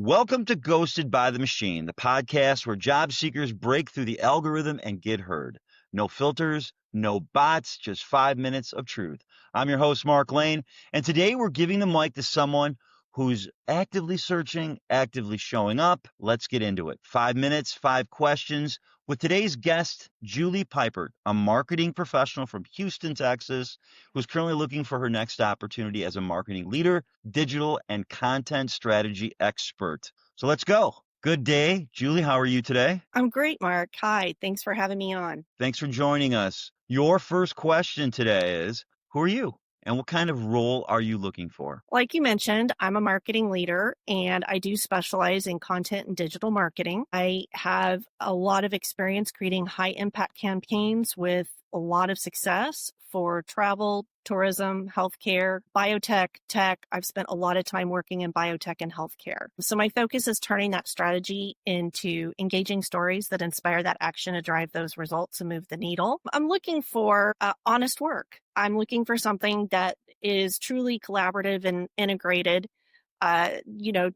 Welcome to Ghosted by the Machine, the podcast where job seekers break through the algorithm and get heard. No filters, no bots, just 5 minutes of truth. I'm your host, Mark Lane, and today we're giving the mic to someone who's actively searching, actively showing up. Let's get into it. 5 minutes, 5 questions with today's guest, Julie Pipert, a marketing professional from Houston, Texas, who's currently looking for her next opportunity as a marketing leader, digital and content strategy expert. So let's go. Good day. Julie, how are you today? I'm great, Mark. Hi. Thanks for having me on. Thanks for joining us. Your first question today is, who are you? And what kind of role are you looking for? Like you mentioned, I'm a marketing leader and I do specialize in content and digital marketing. I have a lot of experience creating high impact campaigns with a lot of success for travel, tourism, healthcare, biotech, tech. I've spent a lot of time working in biotech and healthcare. So my focus is turning that strategy into engaging stories that inspire that action to drive those results and move the needle. I'm looking for honest work. I'm looking for something that is truly collaborative and integrated.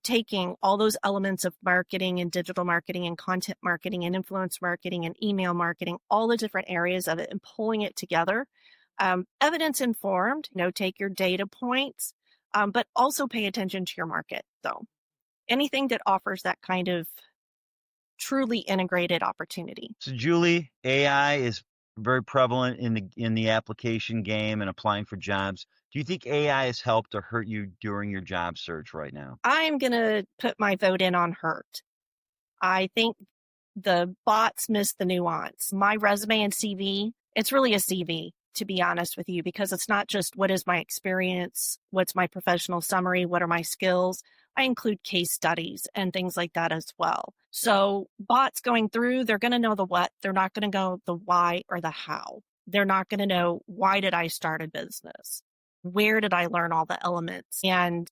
Taking all those elements of marketing and digital marketing and content marketing and influence marketing and email marketing, all the different areas of it and pulling it together. Evidence informed, take your data points, but also pay attention to your market. So anything that offers that kind of truly integrated opportunity. So Julie, AI is very prevalent in the application game and applying for jobs. Do you think AI has helped or hurt you during your job search right now? I'm going to put my vote in on hurt. I think the bots miss the nuance. My resume and CV, it's really a CV, to be honest with you, because it's not just what is my experience, what's my professional summary, what are my skills. I include case studies and things like that as well. So bots going through, they're going to know the what, they're not going to know the why or the how. They're not going to know, why did I start a business? Where did I learn all the elements? And,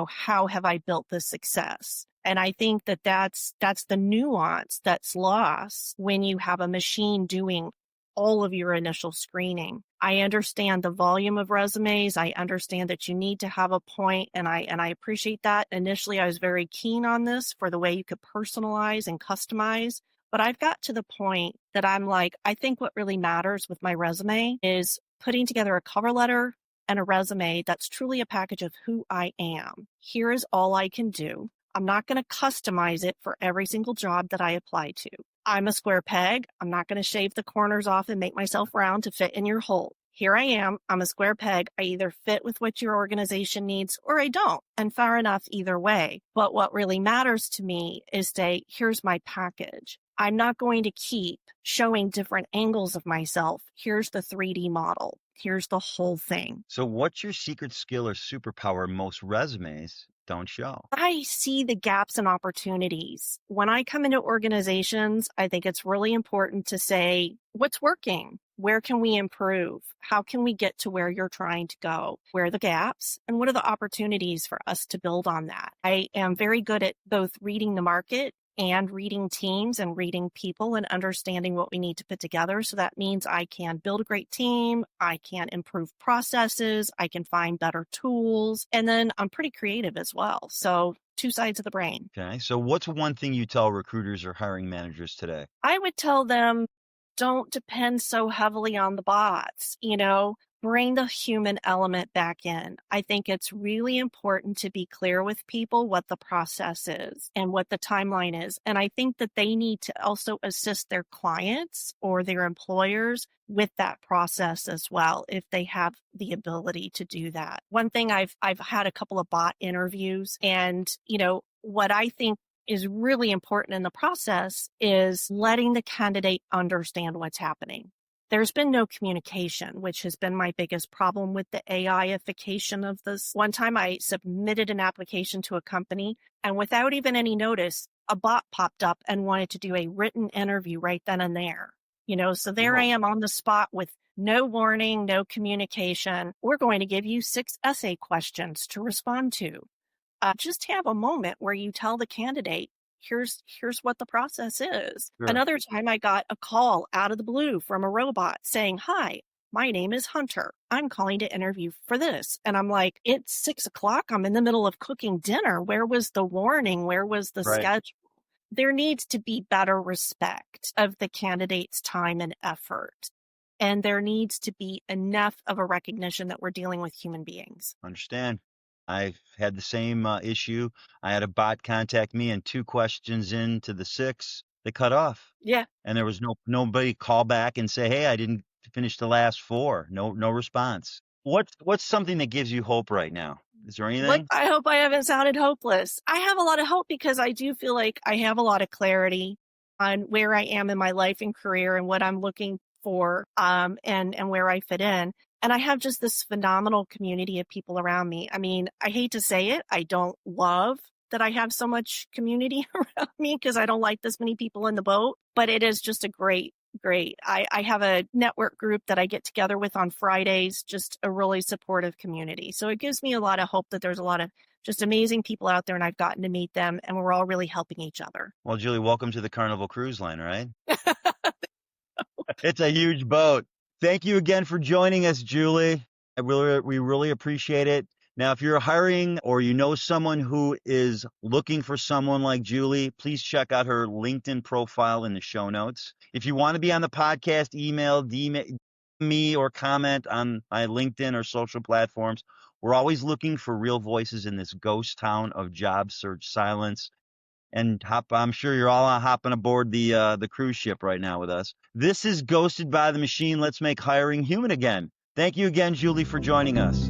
how have I built this success? And I think that that's the nuance that's lost when you have a machine doing all of your initial screening. I understand the volume of resumes. I understand that you need to have a point, and I appreciate that. Initially, I was very keen on this for the way you could personalize and customize. But I've got to the point that I'm like, I think what really matters with my resume is putting together a cover letter and a resume that's truly a package of who I am. Here is all I can do. I'm not going to customize it for every single job that I apply to. I'm a square peg. I'm not going to shave the corners off and make myself round to fit in your hole. Here I am. I'm a square peg. I either fit with what your organization needs or I don't. And fair enough either way. But what really matters to me is say, here's my package. I'm not going to keep showing different angles of myself. Here's the 3D model. Here's the whole thing. So what's your secret skill or superpower most resumes don't show? I see the gaps and opportunities. When I come into organizations, I think it's really important to say, what's working? Where can we improve? How can we get to where you're trying to go? Where are the gaps? And what are the opportunities for us to build on that? I am very good at both reading the market and reading teams and reading people and understanding what we need to put together. So that means I can build a great team. I can improve processes. I can find better tools. And then I'm pretty creative as well. So 2 sides of the brain. Okay. So what's one thing you tell recruiters or hiring managers today? I would tell them, don't depend so heavily on the bots, bring the human element back in. I think it's really important to be clear with people what the process is and what the timeline is. And I think that they need to also assist their clients or their employers with that process as well, if they have the ability to do that. One thing I've had a couple of bot interviews, and, what I think is really important in the process is letting the candidate understand what's happening. There's been no communication, which has been my biggest problem with the AI-ification of this. One time I submitted an application to a company, and without even any notice, a bot popped up and wanted to do a written interview right then and there. So there I am on the spot with no warning, no communication. We're going to give you 6 essay questions to respond to. Just have a moment where you tell the candidate, here's what the process is. Sure. Another time I got a call out of the blue from a robot saying, hi, my name is Hunter. I'm calling to interview for this. And I'm like, it's 6 o'clock. I'm in the middle of cooking dinner. Where was the warning? Where was the schedule? There needs to be better respect of the candidate's time and effort. And there needs to be enough of a recognition that we're dealing with human beings. Understand. I've had the same issue. I had a bot contact me, and 2 questions into the 6, they cut off. Yeah. And there was nobody call back and say, hey, I didn't finish the last 4. No response. What's something that gives you hope right now? Is there anything? I hope I haven't sounded hopeless. I have a lot of hope because I do feel like I have a lot of clarity on where I am in my life and career and what I'm looking for, and where I fit in. And I have just this phenomenal community of people around me. I mean, I hate to say it, I don't love that I have so much community around me because I don't like this many people in the boat, but it is just a great. I have a network group that I get together with on Fridays, just a really supportive community. So it gives me a lot of hope that there's a lot of just amazing people out there and I've gotten to meet them and we're all really helping each other. Well, Julie, welcome to the Carnival Cruise Line, right? It's a huge boat. Thank you again for joining us, Julie. We really appreciate it. Now, if you're hiring or you know someone who is looking for someone like Julie, please check out her LinkedIn profile in the show notes. If you want to be on the podcast, email me or comment on my LinkedIn or social platforms. We're always looking for real voices in this ghost town of job search silence. And I'm sure you're all hopping aboard the cruise ship right now with us. This is Ghosted by the Machine. Let's make hiring human again. Thank you again, Julie, for joining us.